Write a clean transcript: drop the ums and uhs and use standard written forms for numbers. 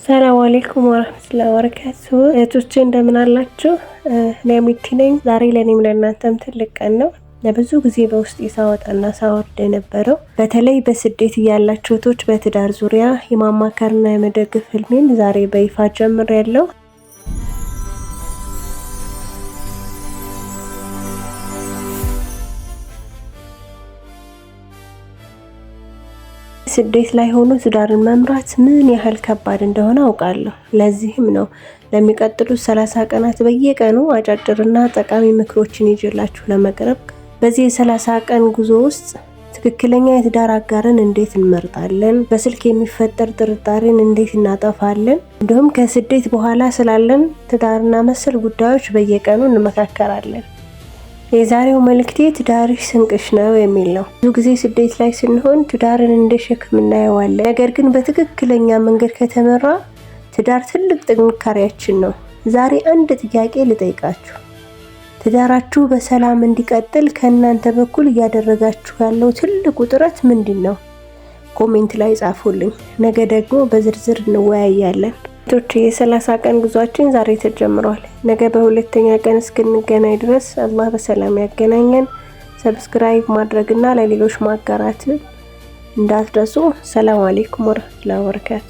ሰላም አለይኩም ወራህመቱላሂ ወበረካቱ። እህቶቼ እንደምን አላችሁ? እኔ ሚቲ ነኝ። ዛሬ ለኔም ለእናንተም ትልቅ ቀን ነው። ለብዙ ጊዜ በውስጥ ሳወጣና ሳወርድ የነበረው በተለይ በስደት ያላችሁ እህቶች በትዳር ዙሪያ የማማከርና የመደገፍ ህልሜን ዛሬ በይፋ ጀምሬያለሁ። ስደት ላይ ሆኖ ትዳርን መምራት ምን ያህል ከባድ እንደሆነ አውቃለሁ። ለዚህም ነው ለሚቀጥሉት 30 ቀናት በየቀኑ አጫጭርና ጠቃሚ ምክሮችን ይዤላችሁ ለመቅረብ በዚህ የ30 ቀን ጉዞ ውስጥ ትክክለኛ የትዳር አጋርን እንዴት እንመርጣለን፣ በስልክ የሚፈጠር ጥርጣሬን እንዴት እናጠፋለን፣ እንዲሁም ከስደት በኋላ ስላለን ትዳርና መሰል ጉዳዮች በየቀኑ እንመካከራለን። የዛሬው መልእክቴ ትዳርሽ ስንቅሽ ነው የሚል ነው። ብዙ ጊዜ ስደት ላይ ስንሆን ትዳርን እንደ ሸክም እናየዋለን። ነገር ግን በትክክለኛ መንገድ ከተመራ ትዳር ትልቅ ጥንካሬያችን ነው። ዛሬ አንድ ጥያቄ ልጠይቃችሁ። ትዳራችሁ በሰላም እንዲቀጥል ከእናንተ በኩል እያደረጋችሁ ያለው ትልቁ ጥረት ምንድን ነው? ኮሜንት ላይ ጻፉልኝ። ነገ ደግሞ በዝርዝር እንወያያለን። የ30 ቀን ጉዟችን ዛሬ ተጀምሯል። ነገ በሁለተኛ ቀን እስክንገናኝ ድረስ አላህ በሰላም ያገናኘን። ሰብስክራይብ ማድረግና ለሌሎች ማጋራት እንዳትረሱ። ሰላም አለይኩም ወራህመቱላሂ ወበረካቱ።